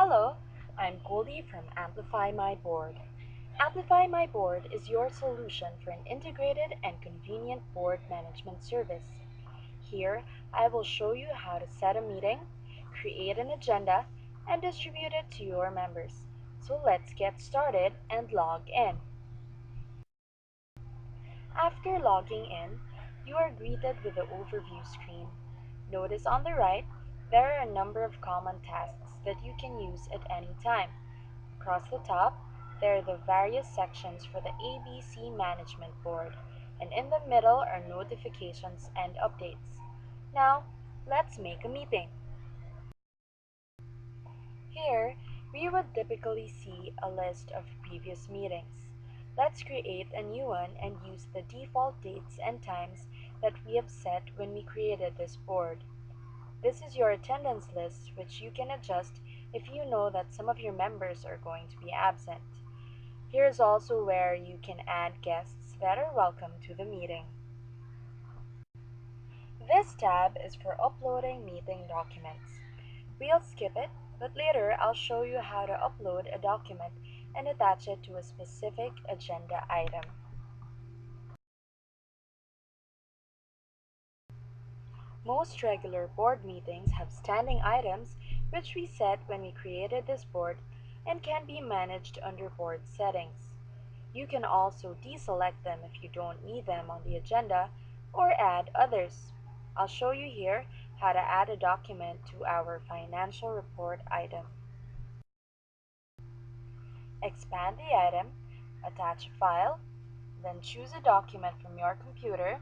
Hello, I'm Goldie from AMPLIFi My Board. AMPLIFi My Board is your solution for an integrated and convenient board management service. Here, I will show you how to set a meeting, create an agenda, and distribute it to your members. So let's get started and log in. After logging in, you are greeted with the overview screen. Notice on the right, there are a number of common tasks that you can use at any time. Across the top, there are the various sections for the ABC Management Board, and in the middle are notifications and updates. Now, let's make a meeting. Here, we would typically see a list of previous meetings. Let's create a new one and use the default dates and times that we have set when we created this board. This is your attendance list, which you can adjust if you know that some of your members are going to be absent. Here is also where you can add guests that are welcome to the meeting. This tab is for uploading meeting documents. We'll skip it, but later I'll show you how to upload a document and attach it to a specific agenda item. Most regular board meetings have standing items which we set when we created this board and can be managed under board settings. You can also deselect them if you don't need them on the agenda or add others. I'll show you here how to add a document to our financial report item. Expand the item, attach a file, then choose a document from your computer,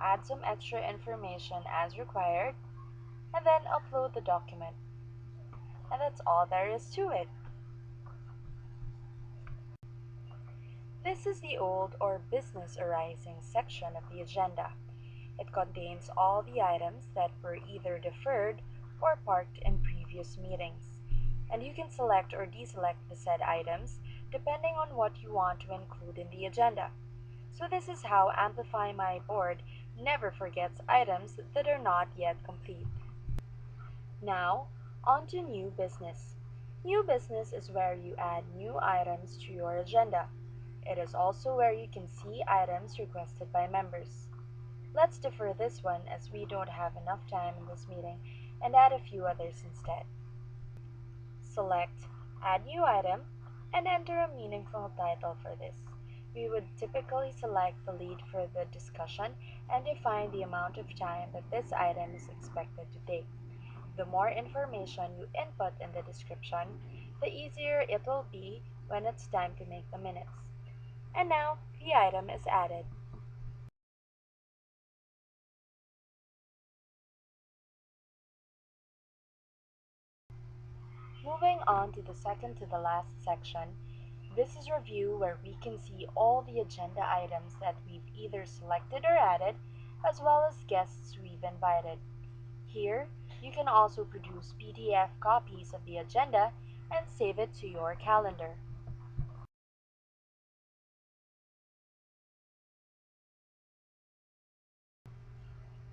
add some extra information as required, and then upload the document. And that's all there is to it. This is the old or business arising section of the agenda. It contains all the items that were either deferred or parked in previous meetings. And you can select or deselect the said items depending on what you want to include in the agenda. So this is how AMPLIFi My Board never forgets items that are not yet complete. Now, on to new business. New business is where you add new items to your agenda. It is also where you can see items requested by members. Let's defer this one as we don't have enough time in this meeting and add a few others instead. Select Add New Item and enter a meaningful title for this. We would typically select the lead for the discussion and define the amount of time that this item is expected to take. The more information you input in the description, the easier it will be when it's time to make the minutes. And now, the item is added. Moving on to the second to the last section, this is review where we can see all the agenda items that we've either selected or added, as well as guests we've invited. Here, you can also produce PDF copies of the agenda and save it to your calendar.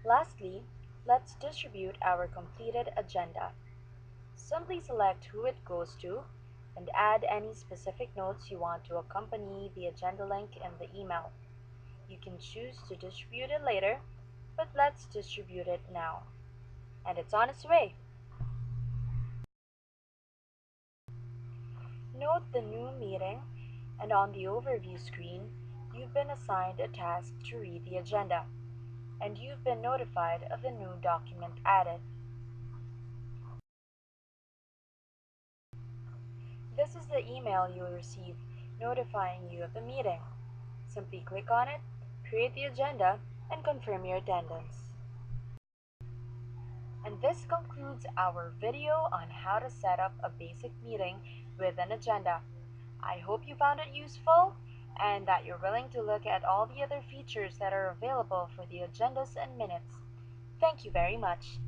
Lastly, let's distribute our completed agenda. Simply select who it goes to and add any specific notes you want to accompany the agenda link in the email. You can choose to distribute it later, but let's distribute it now. And it's on its way. Note the new meeting, and on the overview screen, you've been assigned a task to read the agenda, and you've been notified of the new document added. This is the email you'll receive notifying you of the meeting. Simply click on it, create the agenda, and confirm your attendance. And this concludes our video on how to set up a basic meeting with an agenda. I hope you found it useful and that you're willing to look at all the other features that are available for the agendas and minutes. Thank you very much.